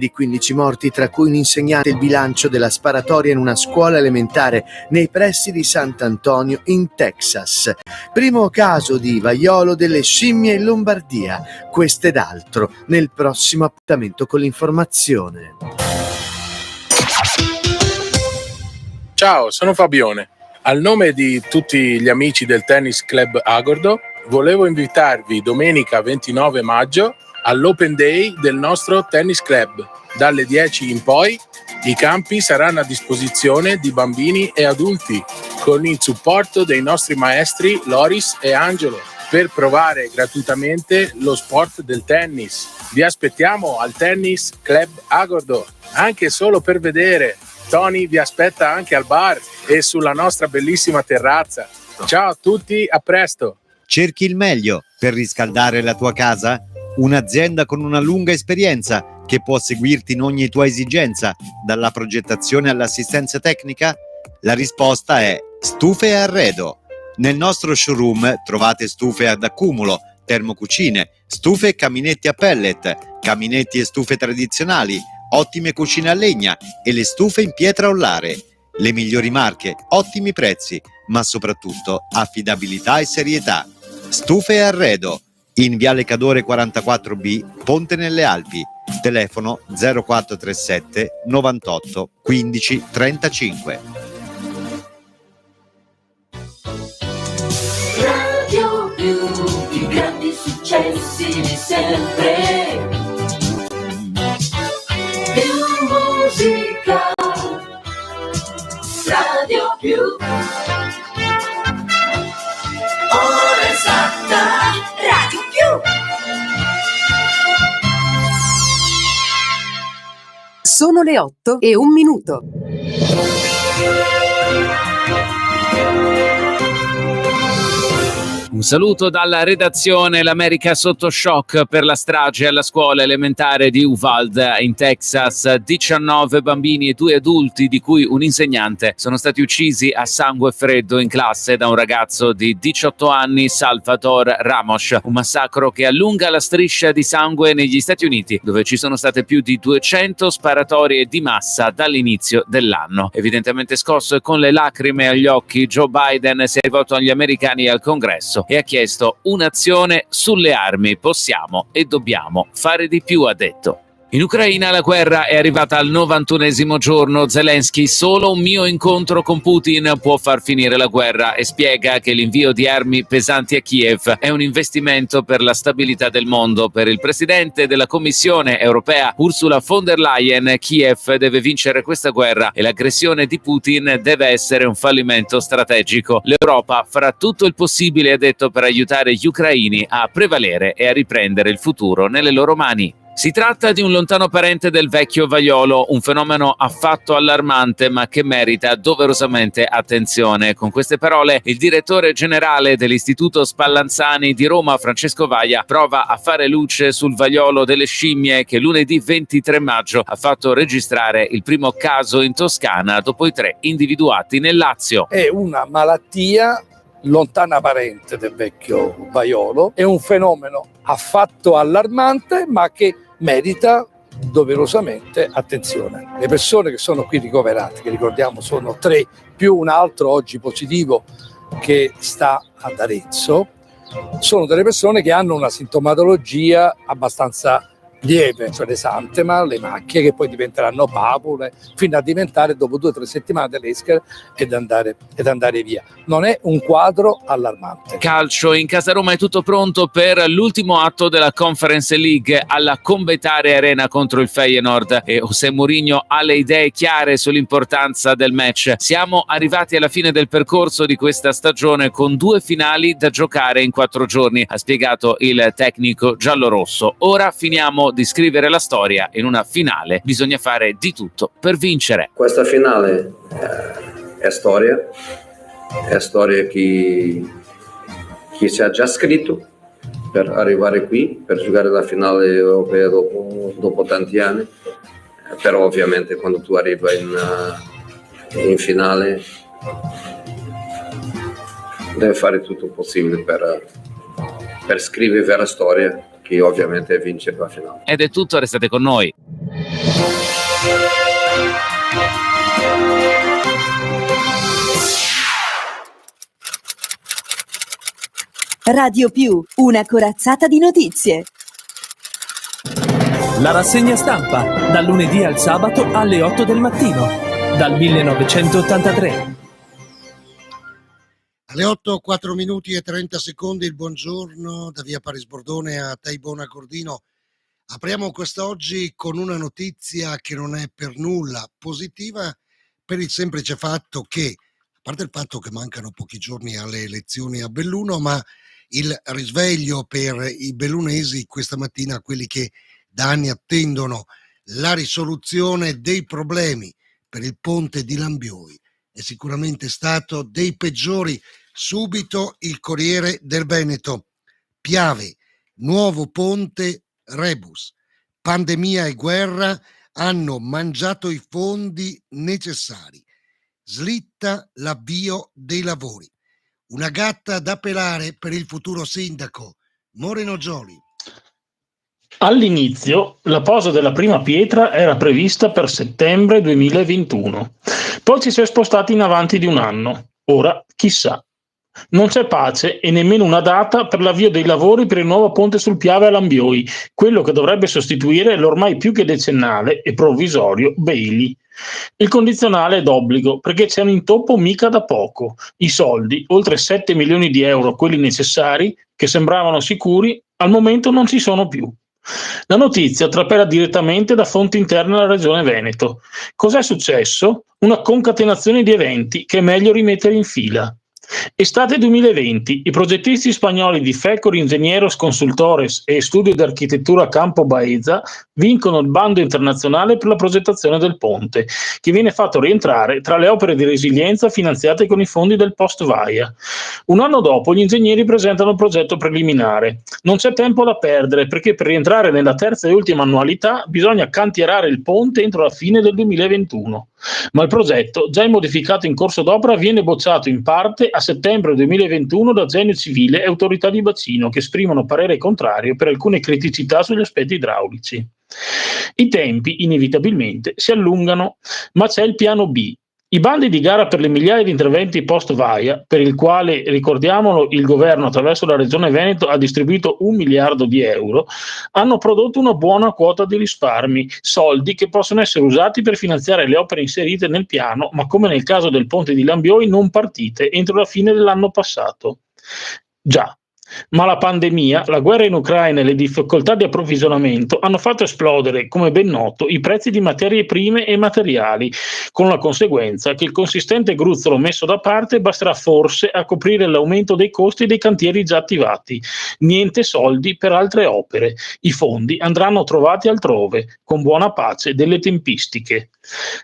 di 15 morti, tra cui un insegnante. Il bilancio della sparatoria in una scuola elementare nei pressi di Sant'Antonio in Texas. Primo caso di vaiolo delle scimmie in Lombardia. Questo ed altro nel prossimo appuntamento con l'informazione. Ciao, sono Fabione. Al nome di tutti gli amici del Tennis Club Agordo, volevo invitarvi domenica 29 maggio all'Open Day del nostro Tennis Club. Dalle 10 in poi i campi saranno a disposizione di bambini e adulti con il supporto dei nostri maestri Loris e Angelo per provare gratuitamente lo sport del tennis. Vi aspettiamo al Tennis Club Agordo, anche solo per vedere. Tony vi aspetta anche al bar e sulla nostra bellissima terrazza. Ciao a tutti, a presto! Cerchi il meglio per riscaldare la tua casa? Un'azienda con una lunga esperienza che può seguirti in ogni tua esigenza, dalla progettazione all'assistenza tecnica? La risposta è Stufe e Arredo. Nel nostro showroom trovate stufe ad accumulo, termocucine, stufe e caminetti a pellet, caminetti e stufe tradizionali, ottime cucine a legna e le stufe in pietra ollare. Le migliori marche, ottimi prezzi, ma soprattutto affidabilità e serietà. Stufe e Arredo, in Viale Cadore 44B, Ponte nelle Alpi. Telefono 0437 98 15 35. Radio Più, i grandi successi di sempre. Più musica. Radio Più. Ora esatta. Radio Più. Sono le 8:01. Un saluto dalla redazione. L'America sotto shock per la strage alla scuola elementare di Uvalde in Texas. 19 bambini e 2 adulti, di cui un insegnante, sono stati uccisi a sangue freddo in classe da un ragazzo di 18 anni, Salvador Ramos. Un massacro che allunga la striscia di sangue negli Stati Uniti, dove ci sono state più di 200 sparatorie di massa dall'inizio dell'anno. Evidentemente scosso e con le lacrime agli occhi, Joe Biden si è rivolto agli americani e al Congresso e ha chiesto un'azione sulle armi. Possiamo e dobbiamo fare di più, ha detto. In Ucraina la guerra è arrivata al 91esimo giorno. Zelensky: solo un mio incontro con Putin può far finire la guerra, e spiega che l'invio di armi pesanti a Kiev è un investimento per la stabilità del mondo. Per il presidente della Commissione europea Ursula von der Leyen, Kiev deve vincere questa guerra e l'aggressione di Putin deve essere un fallimento strategico. L'Europa farà tutto il possibile, ha detto, per aiutare gli ucraini a prevalere e a riprendere il futuro nelle loro mani. Si tratta di un lontano parente del vecchio vaiolo, un fenomeno affatto allarmante ma che merita doverosamente attenzione. Con queste parole il direttore generale dell'Istituto Spallanzani di Roma, Francesco Vaia, prova a fare luce sul vaiolo delle scimmie che lunedì 23 maggio ha fatto registrare il primo caso in Toscana dopo i 3 individuati nel Lazio. È una malattia lontana parente del vecchio vaiolo, è un fenomeno affatto allarmante ma che merita doverosamente attenzione. Le persone che sono qui ricoverate, che ricordiamo sono 3 più un altro oggi positivo che sta ad Arezzo, sono delle persone che hanno una sintomatologia abbastanza lieve, cioè l'esantema, le macchie che poi diventeranno papule, fino a diventare dopo 2 o 3 settimane dell'eschere ed andare via. Non è un quadro allarmante. Calcio, in casa Roma è tutto pronto per l'ultimo atto della Conference League alla Combetare Arena contro il Feyenoord, e José Mourinho ha le idee chiare sull'importanza del match. Siamo arrivati alla fine del percorso di questa stagione con 2 finali da giocare in 4 giorni, ha spiegato il tecnico giallorosso. Ora finiamo di scrivere la storia. In una finale bisogna fare di tutto per vincere. Questa finale è storia che si è già scritto per arrivare qui, per giocare la finale europea dopo tanti anni, però ovviamente quando tu arrivi in finale devi fare tutto il possibile per scrivere la storia che ovviamente vince la finale. Ed è tutto, restate con noi. Radio Più, una corazzata di notizie. La rassegna stampa, dal lunedì al sabato alle 8 del mattino, dal 1983. Alle 8, 4 minuti e 30 secondi, il buongiorno da via Paris Bordone a Taibona Cordino. Apriamo quest'oggi con una notizia che non è per nulla positiva, per il semplice fatto che, a parte il fatto che mancano pochi giorni alle elezioni a Belluno, ma il risveglio per i bellunesi questa mattina, quelli che da anni attendono la risoluzione dei problemi per il ponte di Lambioi, è sicuramente stato dei peggiori. Subito il Corriere del Veneto: Piave, nuovo ponte, rebus, pandemia e guerra hanno mangiato i fondi necessari, slitta l'avvio dei lavori. Una gatta da pelare per il futuro sindaco Moreno Gioli. All'inizio la posa della prima pietra era prevista per settembre 2021, poi ci si è spostati in avanti di un anno. Ora chissà. Non c'è pace e nemmeno una data per l'avvio dei lavori per il nuovo ponte sul Piave a Lambioi, quello che dovrebbe sostituire l'ormai più che decennale e provvisorio Bailey. Il condizionale è d'obbligo perché c'è un intoppo mica da poco. I soldi, oltre 7 milioni di euro, quelli necessari, che sembravano sicuri, al momento non ci sono più. La notizia trapela direttamente da fonti interne alla Regione Veneto. Cos'è successo? Una concatenazione di eventi che è meglio rimettere in fila. Estate 2020, i progettisti spagnoli di Fecor Ingenieros Consultores e Studio di Architettura Campo Baeza vincono il bando internazionale per la progettazione del ponte, che viene fatto rientrare tra le opere di resilienza finanziate con i fondi del post-Vaia. Un anno dopo gli ingegneri presentano il progetto preliminare. Non c'è tempo da perdere perché per rientrare nella terza e ultima annualità bisogna cantierare il ponte entro la fine del 2021. Ma il progetto, già in modificato in corso d'opera, viene bocciato in parte a settembre 2021 da Genio Civile e Autorità di Bacino, che esprimono parere contrario per alcune criticità sugli aspetti idraulici. I tempi, inevitabilmente, si allungano, ma c'è il piano B. I bandi di gara per le migliaia di interventi post-Vaia, per il quale, ricordiamolo, il governo attraverso la Regione Veneto ha distribuito 1 miliardo di euro, hanno prodotto una buona quota di risparmi, soldi che possono essere usati per finanziare le opere inserite nel piano, ma come nel caso del ponte di Lambioi non partite entro la fine dell'anno passato. Già. Ma la pandemia, la guerra in Ucraina e le difficoltà di approvvigionamento hanno fatto esplodere, come ben noto, i prezzi di materie prime e materiali, con la conseguenza che il consistente gruzzolo messo da parte basterà forse a coprire l'aumento dei costi dei cantieri già attivati. Niente soldi per altre opere. I fondi andranno trovati altrove, con buona pace delle tempistiche.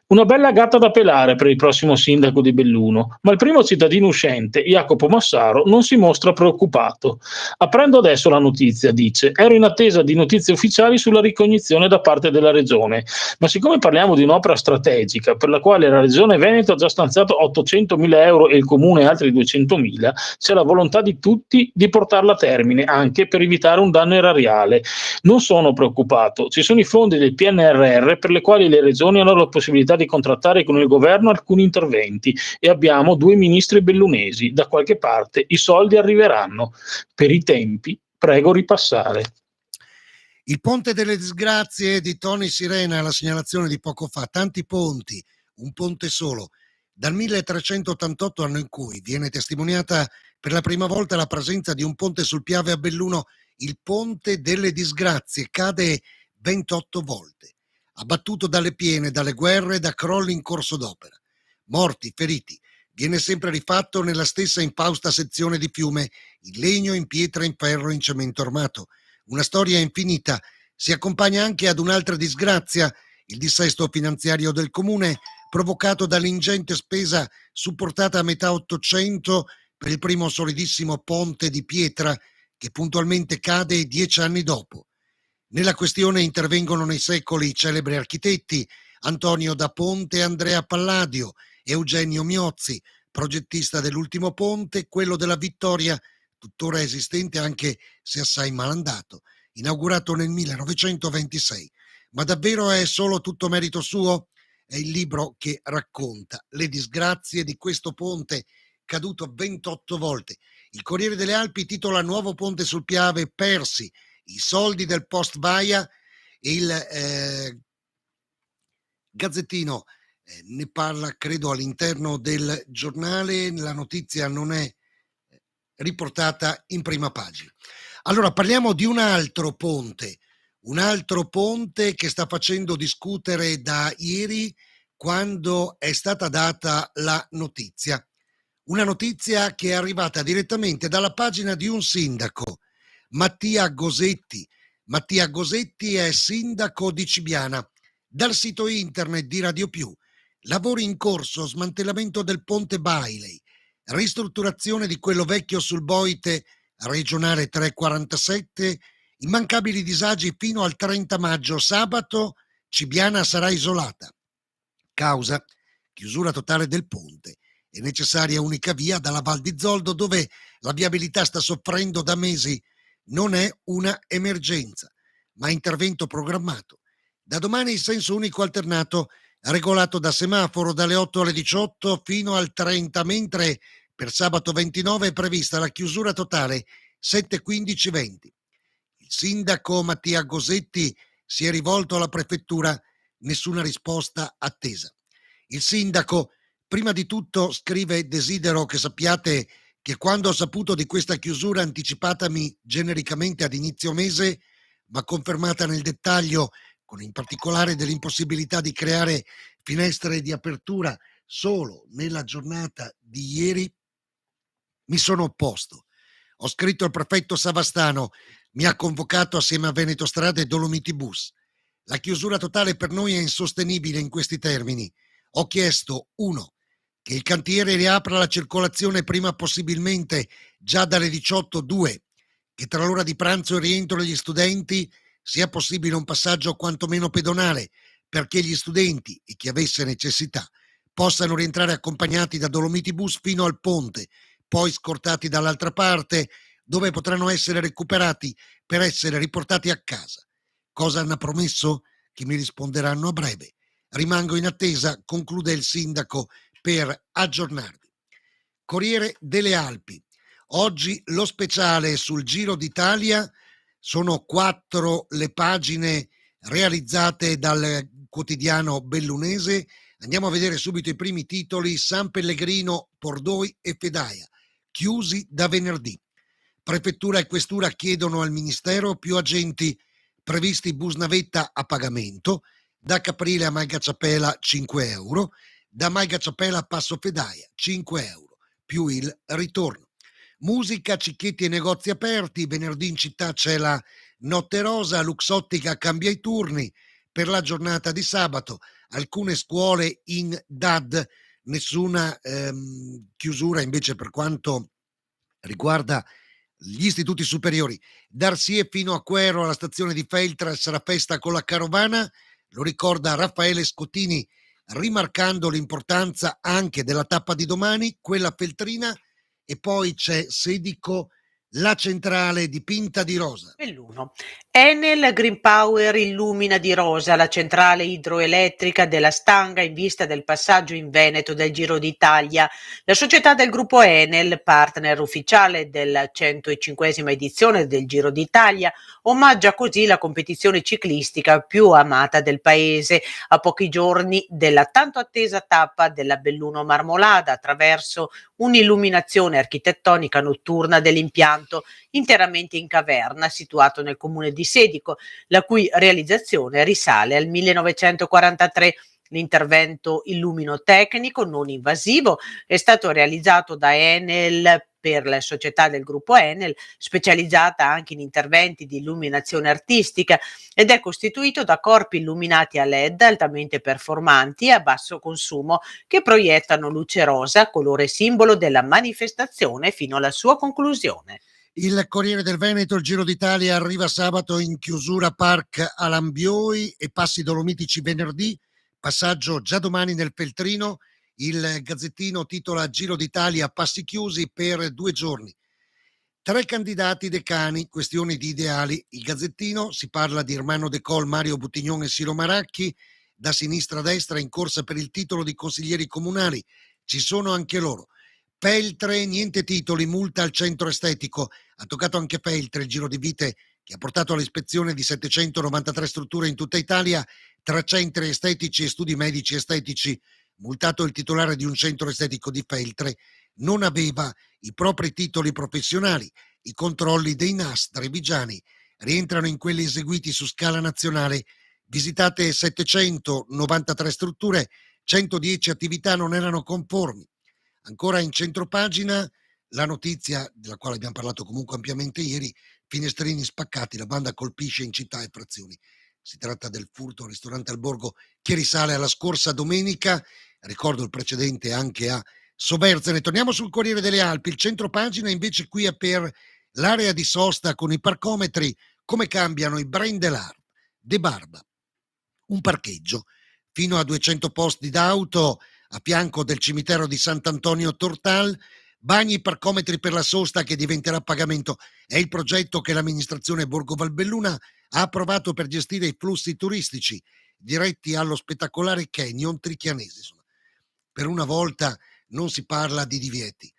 Una bella gatta da pelare per il prossimo sindaco di Belluno, ma il primo cittadino uscente, Jacopo Massaro, non si mostra preoccupato. Apprendo adesso la notizia, dice, ero in attesa di notizie ufficiali sulla ricognizione da parte della Regione, ma siccome parliamo di un'opera strategica per la quale la Regione Veneto ha già stanziato 800.000 euro e il Comune altri 200.000, c'è la volontà di tutti di portarla a termine, anche per evitare un danno erariale. Non sono preoccupato, ci sono i fondi del PNRR per le quali le regioni hanno la possibilità di contrattare con il governo alcuni interventi e abbiamo 2 ministri bellunesi, da qualche parte i soldi arriveranno. Per i tempi, prego ripassare. Il ponte delle disgrazie di Tony Sirena, la segnalazione di poco fa, tanti ponti, un ponte solo. Dal 1388, anno in cui viene testimoniata per la prima volta la presenza di un ponte sul Piave a Belluno, il ponte delle disgrazie cade 28 volte, abbattuto dalle piene, dalle guerre, da crolli in corso d'opera. Morti, feriti. Viene sempre rifatto nella stessa infausta sezione di fiume, in legno, in pietra, in ferro, in cemento armato. Una storia infinita. Si accompagna anche ad un'altra disgrazia, il dissesto finanziario del comune, provocato dall'ingente spesa supportata a metà Ottocento per il primo solidissimo ponte di pietra che puntualmente cade 10 anni dopo. Nella questione intervengono nei secoli i celebri architetti Antonio da Ponte e Andrea Palladio, Eugenio Miozzi, progettista dell'ultimo ponte, quello della Vittoria, tuttora esistente anche se assai malandato. inaugurato nel 1926. Ma davvero è solo tutto merito suo? È il libro che racconta le disgrazie di questo ponte caduto 28 volte. Il Corriere delle Alpi titola Nuovo ponte sul Piave, persi i soldi del post Baia. Il Gazzettino ne parla, credo, all'interno del giornale. La notizia non è riportata in prima pagina. Allora parliamo di un altro ponte che sta facendo discutere da ieri, quando è stata data la notizia. Una notizia che è arrivata direttamente dalla pagina di un sindaco, Mattia Gosetti. Mattia Gosetti è sindaco di Cibiana. Dal sito internet di Radio Più: lavori in corso, smantellamento del ponte Bailey, ristrutturazione di quello vecchio sul Boite, regionale 347, immancabili disagi fino al 30 maggio, sabato Cibiana sarà isolata. Causa: chiusura totale del ponte. È necessaria unica via dalla Val di Zoldo, dove la viabilità sta soffrendo da mesi. Non è una emergenza, ma intervento programmato. Da domani il senso unico alternato, regolato da semaforo dalle 8 alle 18 fino al 30, mentre per sabato 29 è prevista la chiusura totale 7-15-20. Il sindaco Mattia Gosetti si è rivolto alla prefettura, nessuna risposta attesa. Il sindaco, prima di tutto, scrive: desidero che sappiate che quando ho saputo di questa chiusura anticipatami genericamente ad inizio mese, ma confermata nel dettaglio, con in particolare dell'impossibilità di creare finestre di apertura solo nella giornata di ieri, mi sono opposto. Ho scritto al prefetto Savastano, mi ha convocato assieme a Veneto Strade e Dolomiti Bus. La chiusura totale per noi è insostenibile in questi termini. Ho chiesto: 1. Che il cantiere riapra la circolazione prima possibilmente, già dalle 18. 2. Che tra l'ora di pranzo e il rientro degli studenti sia possibile un passaggio quantomeno pedonale, perché gli studenti e chi avesse necessità possano rientrare accompagnati da Dolomiti Bus fino al ponte, poi scortati dall'altra parte, dove potranno essere recuperati per essere riportati a casa. Cosa hanno promesso? Che mi risponderanno a breve. Rimango in attesa, conclude il sindaco, per aggiornarvi. Corriere delle Alpi. Oggi lo speciale sul Giro d'Italia. Sono 4 le pagine realizzate dal quotidiano bellunese. Andiamo a vedere subito i primi titoli. San Pellegrino, Pordoi e Fedaia, chiusi da venerdì. Prefettura e questura chiedono al ministero più agenti, previsti bus navetta a pagamento, da Caprile a Malgacciapela 5 euro, da Malgacciapela a Passo Fedaia 5 euro, più il ritorno. Musica, cicchetti e negozi aperti. Venerdì in città c'è la Notte Rosa, Luxottica cambia i turni per la giornata di sabato. Alcune scuole in DAD, nessuna chiusura invece per quanto riguarda gli istituti superiori. D'Arsie fino a Quero, alla stazione di Feltre, sarà festa con la carovana, lo ricorda Raffaele Scottini, rimarcando l'importanza anche della tappa di domani, quella feltrina. E poi c'è Sedico, la centrale dipinta di rosa. Belluno. Enel Green Power illumina di rosa la centrale idroelettrica della Stanga in vista del passaggio in Veneto del Giro d'Italia. La società del gruppo Enel, partner ufficiale della 105esima edizione del Giro d'Italia, omaggia così la competizione ciclistica più amata del paese, a pochi giorni della tanto attesa tappa della Belluno Marmolada, attraverso un'illuminazione architettonica notturna dell'impianto interamente in caverna situato nel comune di Sedico, la cui realizzazione risale al 1943. L'intervento illumino-tecnico non invasivo è stato realizzato da Enel per la società del gruppo Enel, specializzata anche in interventi di illuminazione artistica, ed è costituito da corpi illuminati a LED altamente performanti e a basso consumo che proiettano luce rosa, colore simbolo della manifestazione fino alla sua conclusione. Il Corriere del Veneto, il Giro d'Italia arriva sabato in chiusura Parc a Lambioi e Passi Dolomitici venerdì, passaggio già domani nel Feltrino. Il Gazzettino titola Giro d'Italia, passi chiusi per 2 giorni. 3 candidati decani, questioni di ideali. Il Gazzettino, si parla di Ermanno De Col, Mario Buttignon e Siro Maracchi, da sinistra a destra in corsa per il titolo di consiglieri comunali. Ci sono anche loro. Peltre, niente titoli, multa al centro estetico. Ha toccato anche Peltre, il giro di vite che ha portato all'ispezione di 793 strutture in tutta Italia, tra centri estetici e studi medici estetici. Multato il titolare di un centro estetico di Peltre, non aveva i propri titoli professionali. I controlli dei NAS trevigiani rientrano in quelli eseguiti su scala nazionale. Visitate 793 strutture, 110 attività non erano conformi. Ancora in centropagina la notizia della quale abbiamo parlato comunque ampiamente ieri: finestrini spaccati, la banda colpisce in città e frazioni. Si tratta del furto al ristorante Al Borgo che risale alla scorsa domenica, ricordo il precedente anche a Soverzene. Torniamo sul Corriere delle Alpi, il centropagina invece qui è per l'area di sosta con i parcometri, come cambiano i Brendelar, De Barba, un parcheggio fino a 200 posti d'auto a fianco del cimitero di Sant'Antonio Tortal, bagni parcometri per la sosta che diventerà pagamento. È il progetto che l'amministrazione Borgo Valbelluna ha approvato per gestire i flussi turistici diretti allo spettacolare canyon trichianese. Insomma, per una volta non si parla di divieti.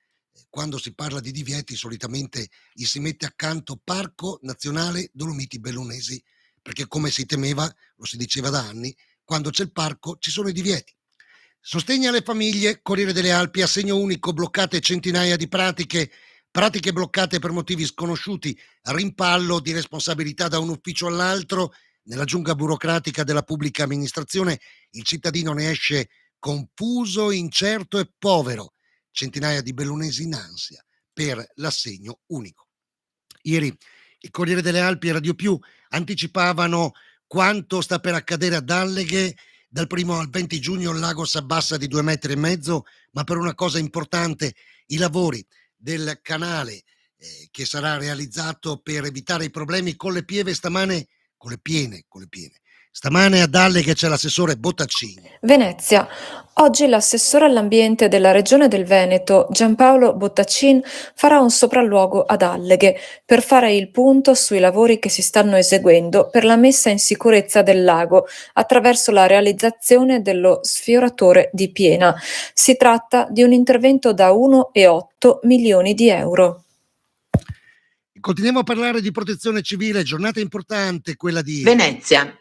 Quando si parla di divieti solitamente gli si mette accanto Parco Nazionale Dolomiti Bellunesi, perché come si temeva, lo si diceva da anni, quando c'è il parco ci sono i divieti. Sostegno alle famiglie, Corriere delle Alpi, assegno unico, bloccate centinaia di pratiche bloccate per motivi sconosciuti, rimpallo di responsabilità da un ufficio all'altro. Nella giungla burocratica della pubblica amministrazione il cittadino ne esce confuso, incerto e povero. Centinaia di bellunesi in ansia per l'assegno unico. Ieri il Corriere delle Alpi e Radio Più anticipavano quanto sta per accadere a Dalleghe. Dal 1 al 20 giugno il lago si abbassa di 2,5 metri, ma per una cosa importante: i lavori del canale che sarà realizzato per evitare i problemi con le pieve stamane, con le piene. Stamane a Dalleghe c'è l'assessore Bottaccini. Venezia. Oggi l'assessore all'ambiente della Regione del Veneto, Giampaolo Bottaccin, farà un sopralluogo ad Dalleghe per fare il punto sui lavori che si stanno eseguendo per la messa in sicurezza del lago attraverso la realizzazione dello sfioratore di piena. Si tratta di un intervento da 1,8 milioni di euro. Continuiamo a parlare di protezione civile, giornata importante quella di Venezia.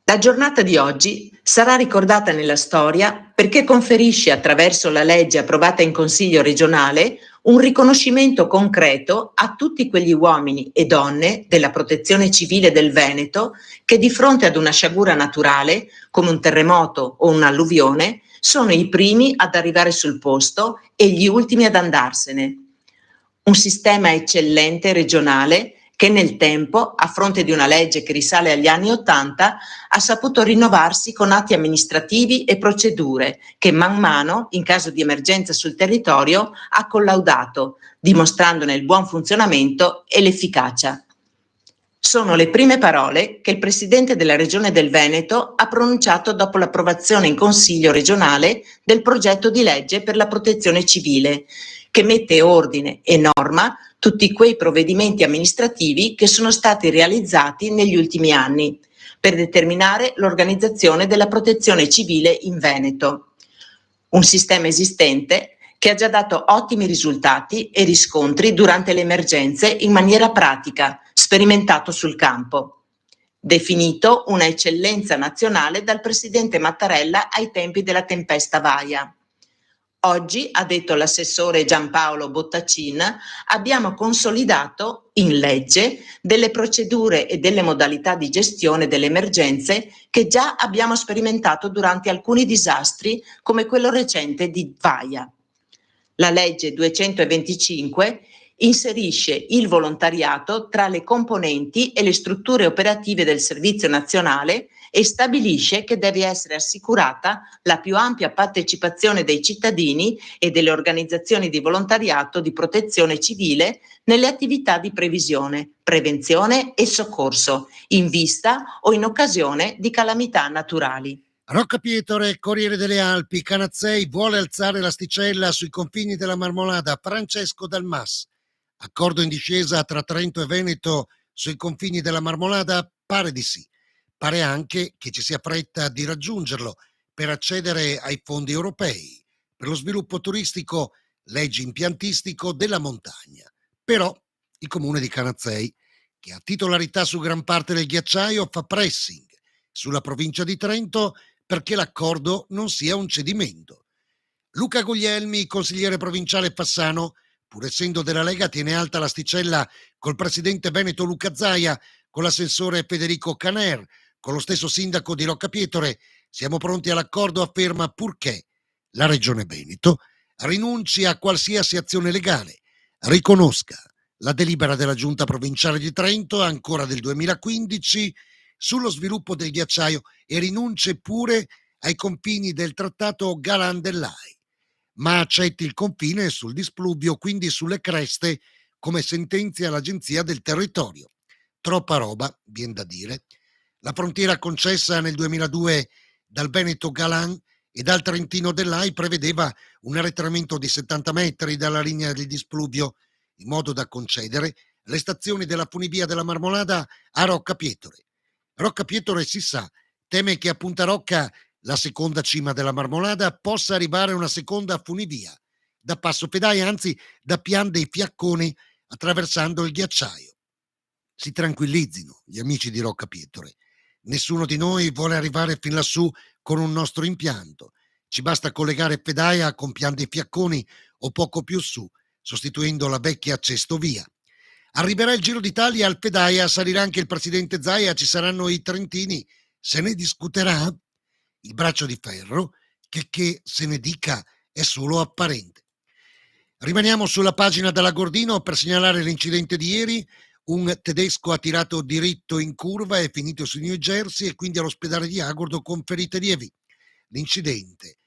La giornata di oggi sarà ricordata nella storia perché conferisce, attraverso la legge approvata in Consiglio regionale, un riconoscimento concreto a tutti quegli uomini e donne della protezione civile del Veneto che di fronte ad una sciagura naturale, come un terremoto o un'alluvione, sono i primi ad arrivare sul posto e gli ultimi ad andarsene. Un sistema eccellente regionale che nel tempo, a fronte di una legge che risale agli anni '80, ha saputo rinnovarsi con atti amministrativi e procedure che man mano, in caso di emergenza sul territorio, ha collaudato, dimostrandone il buon funzionamento e l'efficacia. Sono le prime parole che il Presidente della Regione del Veneto ha pronunciato dopo l'approvazione in Consiglio regionale del progetto di legge per la protezione civile, che mette ordine e norma tutti quei provvedimenti amministrativi che sono stati realizzati negli ultimi anni per determinare l'organizzazione della protezione civile in Veneto. Un sistema esistente che ha già dato ottimi risultati e riscontri durante le emergenze in maniera pratica, sperimentato sul campo. Definito una eccellenza nazionale dal presidente Mattarella ai tempi della tempesta Vaia. Oggi, ha detto l'assessore Giampaolo Bottaccin, abbiamo consolidato in legge delle procedure e delle modalità di gestione delle emergenze che già abbiamo sperimentato durante alcuni disastri come quello recente di Vaia. La legge 225 inserisce il volontariato tra le componenti e le strutture operative del Servizio Nazionale e stabilisce che deve essere assicurata la più ampia partecipazione dei cittadini e delle organizzazioni di volontariato di protezione civile nelle attività di previsione, prevenzione e soccorso, in vista o in occasione di calamità naturali. Rocca Pietore, Corriere delle Alpi, Canazzei vuole alzare l'asticella sui confini della Marmolada, Francesco Dalmas. Accordo in discesa tra Trento e Veneto sui confini della Marmolada? Pare di sì. Pare anche che ci sia fretta di raggiungerlo per accedere ai fondi europei per lo sviluppo turistico, leggi impiantistico della montagna. Però il comune di Canazzei, che ha titolarità su gran parte del ghiacciaio, fa pressing sulla provincia di Trento perché l'accordo non sia un cedimento. Luca Guglielmi, consigliere provinciale Fassano, pur essendo della Lega, tiene alta l'asticella col presidente veneto Luca Zaia, con l'assessore Federico Caner, con lo stesso sindaco di Roccapietore. Siamo pronti all'accordo, afferma, purché la Regione Veneto rinunci a qualsiasi azione legale, riconosca la delibera della Giunta Provinciale di Trento, ancora del 2015, sullo sviluppo del ghiacciaio e rinunci pure ai confini del trattato Galan-Dell'Ai, ma accetti il confine sul displuvio, quindi sulle creste, come sentenzia l'Agenzia del Territorio. Troppa roba, viene da dire. La frontiera concessa nel 2002 dal Veneto Galan e dal Trentino Dell'Ai prevedeva un arretramento di 70 metri dalla linea del displuvio, in modo da concedere le stazioni della funivia della Marmolada a Roccapietore. Roccapietore, si sa, teme che a Punta Rocca, la seconda cima della Marmolada, possa arrivare una seconda funivia da Passo Pedaia, anzi da Pian dei Fiacconi, attraversando il ghiacciaio. Si tranquillizzino gli amici di Roccapietore. Nessuno di noi vuole arrivare fin lassù con un nostro impianto. Ci basta collegare Pedaia con Pian dei Fiacconi o poco più su, sostituendo la vecchia cestovia. Arriverà il Giro d'Italia al Pedaia, salirà anche il presidente Zaia, ci saranno i trentini, se ne discuterà? Il braccio di ferro, che se ne dica è solo apparente. Rimaniamo sulla pagina della Gordino per segnalare l'incidente di ieri. Un tedesco ha tirato diritto in curva, è finito su New Jersey e quindi all'ospedale di Agordo con ferite lievi. L'incidente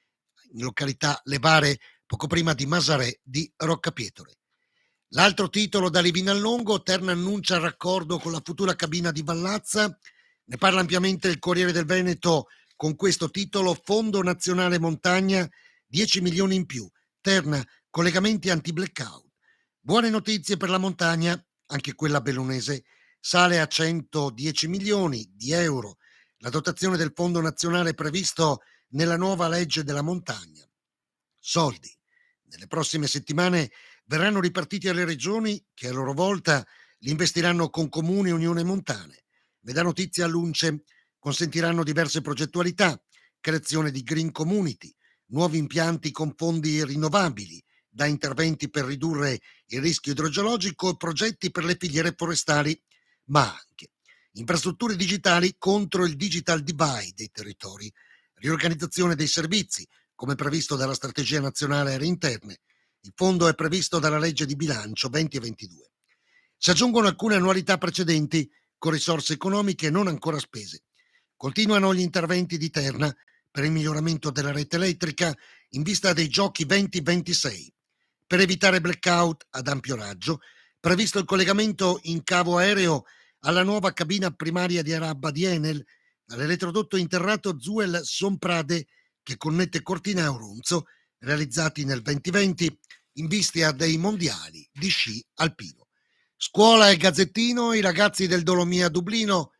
in località Levare, poco prima di Masarè di Roccapietore. L'altro titolo da Livinallongo: Terna annuncia il raccordo con la futura cabina di Vallazza. Ne parla ampiamente il Corriere del Veneto con questo titolo: Fondo Nazionale Montagna, 10 milioni in più. Terna, collegamenti anti-blackout. Buone notizie per la montagna, anche quella bellunese. Sale a 110 milioni di euro la dotazione del Fondo Nazionale previsto nella nuova legge della montagna. Soldi. Nelle prossime settimane verranno ripartiti alle regioni che a loro volta li investiranno con comuni e unioni montane. Ne dà notizia all'Unce, consentiranno diverse progettualità, creazione di green community, nuovi impianti con fondi rinnovabili, da interventi per ridurre il rischio idrogeologico e progetti per le filiere forestali, ma anche infrastrutture digitali contro il digital divide dei territori, riorganizzazione dei servizi, come previsto dalla Strategia Nazionale Aree Interne. Il fondo è previsto dalla legge di bilancio 2022. Si aggiungono alcune annualità precedenti con risorse economiche non ancora spese. Continuano gli interventi di Terna per il miglioramento della rete elettrica in vista dei Giochi 2026. Per evitare blackout ad ampio raggio, previsto il collegamento in cavo aereo alla nuova cabina primaria di Arabba di Enel, all'elettrodotto interrato Zuel-Somprade che connette Cortina e Aurunzo, realizzati nel 2020 in vista dei mondiali di sci alpino. Scuola e Gazzettino, i ragazzi del Dolomia Dublino,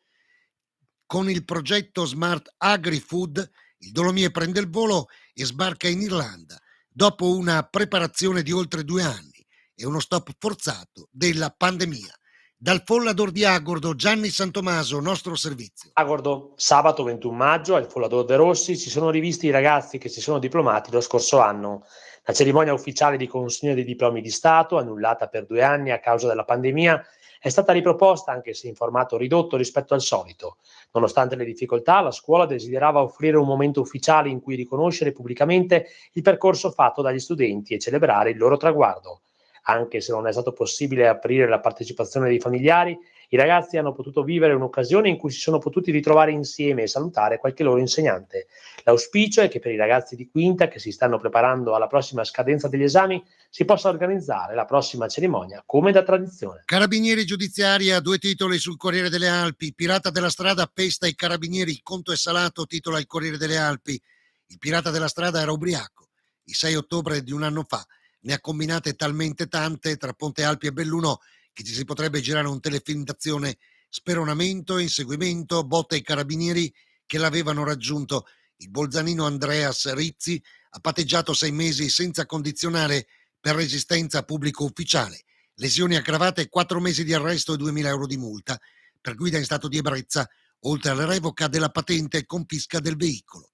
con il progetto Smart Agri-Food, il Dolomie prende il volo e sbarca in Irlanda, dopo una preparazione di oltre 2 anni e uno stop forzato della pandemia. Dal Follador di Agordo, Gianni Santomaso, nostro servizio. Agordo, sabato 21 maggio al Follador de Rossi si sono rivisti i ragazzi che si sono diplomati lo scorso anno. La cerimonia ufficiale di consegna dei diplomi di Stato, annullata per 2 anni a causa della pandemia, è stata riproposta anche se in formato ridotto rispetto al solito. Nonostante le difficoltà, la scuola desiderava offrire un momento ufficiale in cui riconoscere pubblicamente il percorso fatto dagli studenti e celebrare il loro traguardo. Anche se non è stato possibile aprire la partecipazione dei familiari, i ragazzi hanno potuto vivere un'occasione in cui si sono potuti ritrovare insieme e salutare qualche loro insegnante. L'auspicio è che per i ragazzi di quinta che si stanno preparando alla prossima scadenza degli esami si possa organizzare la prossima cerimonia come da tradizione. Carabinieri giudiziaria, 2 titoli sul Corriere delle Alpi. Pirata della strada pesta i carabinieri, il conto è salato, titola il Corriere delle Alpi. Il pirata della strada era ubriaco il 6 ottobre di un anno fa. ne ha combinate talmente tante tra Ponte Alpi e Belluno che ci si potrebbe girare un telefilm d'azione: speronamento, inseguimento, botte ai carabinieri che l'avevano raggiunto. Il bolzanino Andreas Rizzi ha patteggiato 6 mesi senza condizionale per resistenza a pubblico ufficiale, lesioni aggravate, 4 mesi di arresto e 2.000 euro di multa per guida in stato di ebbrezza, oltre alla revoca della patente e confisca del veicolo.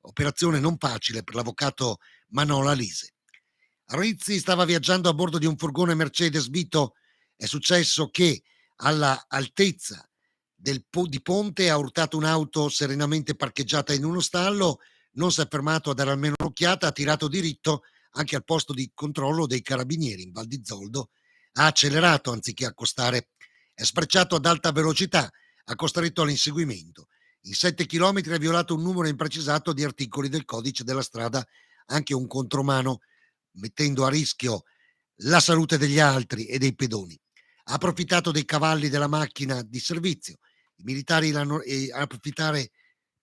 Operazione non facile per l'avvocato Manola Lise. Rizzi stava viaggiando a bordo di un furgone Mercedes Vito. È successo che alla altezza di Ponte ha urtato un'auto serenamente parcheggiata in uno stallo, non si è fermato a dare almeno un'occhiata, ha tirato diritto anche al posto di controllo dei carabinieri in Val di Zoldo, ha accelerato anziché accostare, è sfrecciato ad alta velocità, ha costretto all'inseguimento. In 7 chilometri ha violato un numero imprecisato di articoli del codice della strada, anche un contromano, mettendo a rischio la salute degli altri e dei pedoni. Ha approfittato dei cavalli della macchina di servizio. I militari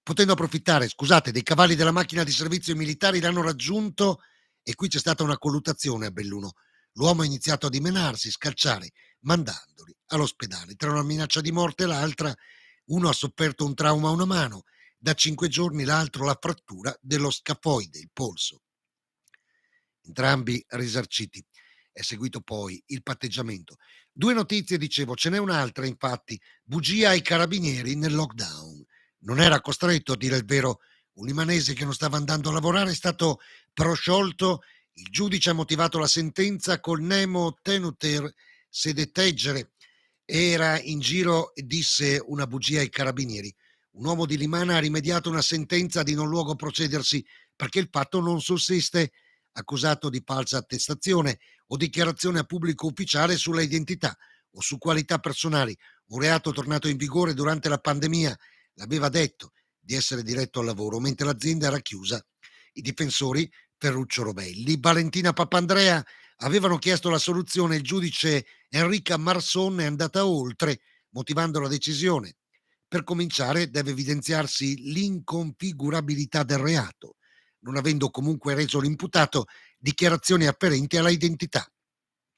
potendo approfittare, dei cavalli della macchina di servizio, i militari l'hanno raggiunto e qui c'è stata una colluttazione a Belluno. L'uomo ha iniziato a dimenarsi, scalciare, mandandoli all'ospedale. Tra una minaccia di morte e l'altra, uno ha sofferto un trauma a una mano, da 5 giorni l'altro la frattura dello scafoide, il polso. Entrambi risarciti. È seguito poi il patteggiamento. 2 notizie, dicevo, ce n'è un'altra infatti: bugia ai carabinieri nel lockdown. Non era costretto, a dire il vero. Un limanese che non stava andando a lavorare è stato prosciolto. Il giudice ha motivato la sentenza col nemo tenuter sede teggere. Era in giro e disse una bugia ai carabinieri. Un uomo di Limana ha rimediato una sentenza di non luogo procedersi perché il fatto non sussiste, accusato di falsa attestazione o dichiarazione a pubblico ufficiale sulla identità o su qualità personali, un reato tornato in vigore durante la pandemia. L'aveva detto di essere diretto al lavoro mentre l'azienda era chiusa. I difensori, Ferruccio Robelli, Valentina Papandrea, avevano chiesto la soluzione. Il giudice Enrica Marson è andata oltre, motivando la decisione. Per cominciare deve evidenziarsi l'inconfigurabilità del reato, non avendo comunque reso l'imputato dichiarazioni afferenti alla identità,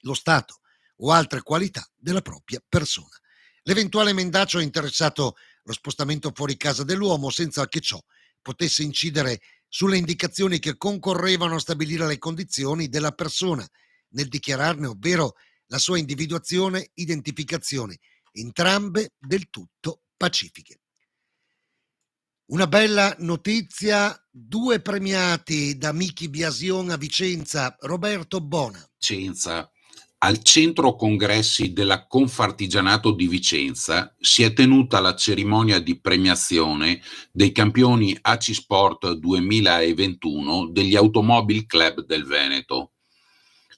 lo stato o altre qualità della propria persona. L'eventuale mendacio ha interessato lo spostamento fuori casa dell'uomo senza che ciò potesse incidere sulle indicazioni che concorrevano a stabilire le condizioni della persona nel dichiararne, ovvero la sua individuazione, identificazione, entrambe del tutto pacifiche. Una bella notizia: 2 premiati da Miki Biasion a Vicenza. Roberto Bona. Vicenza. Al centro congressi della Confartigianato di Vicenza si è tenuta la cerimonia di premiazione dei campioni AC Sport 2021 degli Automobile Club del Veneto.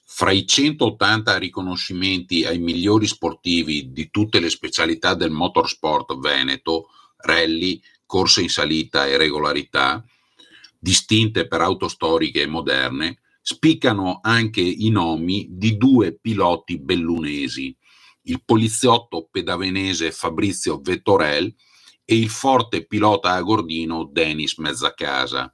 Fra i 180 riconoscimenti ai migliori sportivi di tutte le specialità del motorsport veneto, rally, corse in salita e regolarità, distinte per auto storiche e moderne, spiccano anche i nomi di 2 piloti bellunesi, il poliziotto pedavenese Fabrizio Vettorel e il forte pilota agordino Denis Mezzacasa.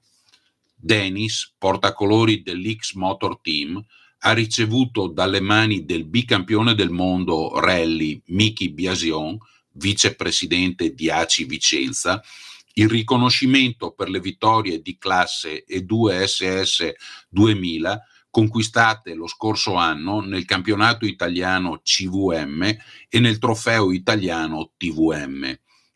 Denis, portacolori dell'X Motor Team, ha ricevuto dalle mani del bicampione del mondo rally Miki Biasion, vicepresidente di ACI Vicenza, il riconoscimento per le vittorie di classe E2 SS 2000 conquistate lo scorso anno nel campionato italiano CVM e nel trofeo italiano TVM,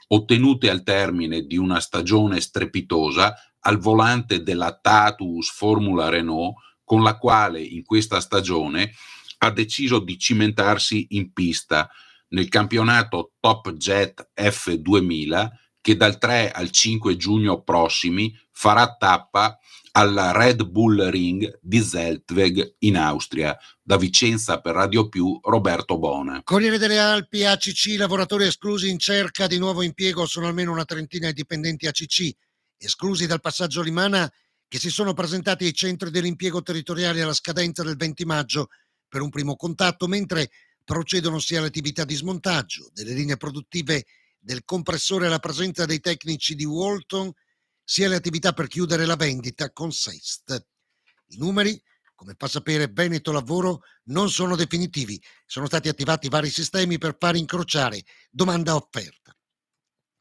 ottenute al termine di una stagione strepitosa al volante della Tatus Formula Renault, con la quale in questa stagione ha deciso di cimentarsi in pista nel campionato Top Jet F2000 che dal 3 al 5 giugno prossimi farà tappa alla Red Bull Ring di Zeltweg in Austria. Da Vicenza per Radio Più, Roberto Bona. Corriere delle Alpi, ACC, lavoratori esclusi in cerca di nuovo impiego. Sono almeno una trentina di dipendenti ACC esclusi dal passaggio Limana che si sono presentati ai centri dell'impiego territoriali alla scadenza del 20 maggio per un primo contatto, mentre procedono sia le attività di smontaggio delle linee produttive del compressore alla presenza dei tecnici di Walton, sia le attività per chiudere la vendita con Sest. I numeri: Come fa sapere Veneto Lavoro, non sono definitivi. Sono stati attivati vari sistemi per far incrociare domanda e offerta.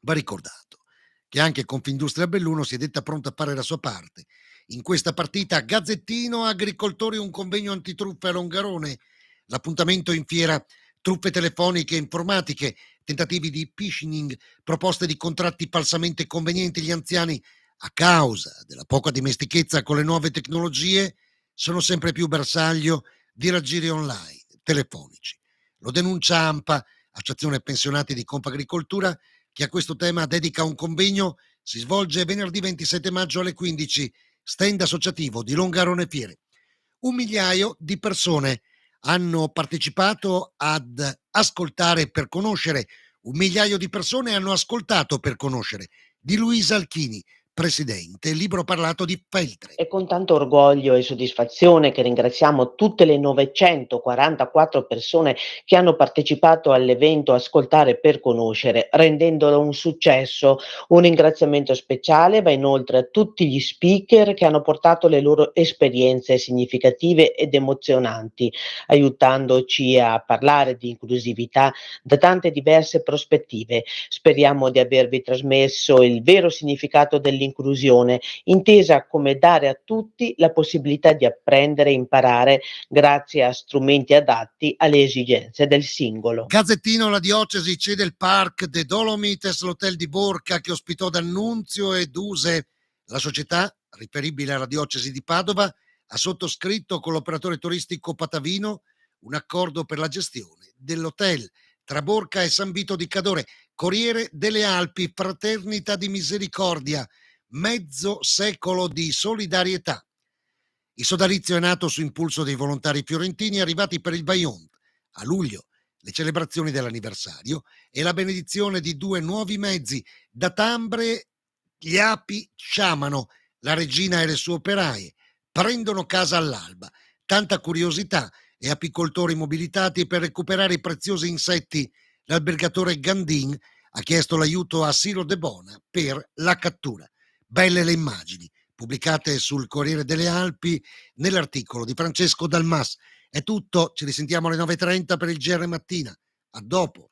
Va ricordato che anche Confindustria Belluno si è detta pronta a fare la sua parte. In questa partita Gazzettino Agricoltori, un convegno antitruffe a Longarone, l'appuntamento in fiera, truffe telefoniche e informatiche, tentativi di phishing, proposte di contratti falsamente convenienti. Gli anziani, a causa della poca dimestichezza con le nuove tecnologie, sono sempre più bersaglio di raggiri online, telefonici. Lo denuncia AMPA, Associazione Pensionati di Confagricoltura, che a questo tema dedica un convegno. Si svolge venerdì 27 maggio alle 15, stand associativo di Longarone Fiere. 1 migliaio di persone hanno partecipato ad ascoltare per conoscere. 1 migliaio di persone hanno ascoltato per conoscere. Di Luisa Alchini, presidente, libro parlato di Feltre. È con tanto orgoglio e soddisfazione che ringraziamo tutte le 944 persone che hanno partecipato all'evento Ascoltare per conoscere, rendendolo un successo. Un ringraziamento speciale va inoltre a tutti gli speaker che hanno portato le loro esperienze significative ed emozionanti, aiutandoci a parlare di inclusività da tante diverse prospettive. Speriamo di avervi trasmesso il vero significato dell'inclusione, intesa come dare a tutti la possibilità di apprendere e imparare grazie a strumenti adatti alle esigenze del singolo. Gazzettino, la diocesi cede il Parc de Dolomites, l'hotel di Borca che ospitò D'Annunzio e Duse. La società, riferibile alla diocesi di Padova, ha sottoscritto con l'operatore turistico patavino un accordo per la gestione dell'hotel tra Borca e San Vito di Cadore. Corriere delle Alpi, Fraternità di Misericordia, mezzo secolo di solidarietà. Il sodalizio è nato su impulso dei volontari fiorentini arrivati per il Vajont. A luglio le celebrazioni dell'anniversario e la benedizione di 2 nuovi mezzi. Da Tambre gli api sciamano, la regina e le sue operaie prendono casa all'alba. Tanta curiosità e apicoltori mobilitati per recuperare i preziosi insetti. L'albergatore Gandin ha chiesto l'aiuto a Siro De Bona per la cattura. Belle le immagini pubblicate sul Corriere delle Alpi nell'articolo di Francesco Dalmas. È tutto, ci risentiamo alle 9:30 per il GR Mattina. A dopo.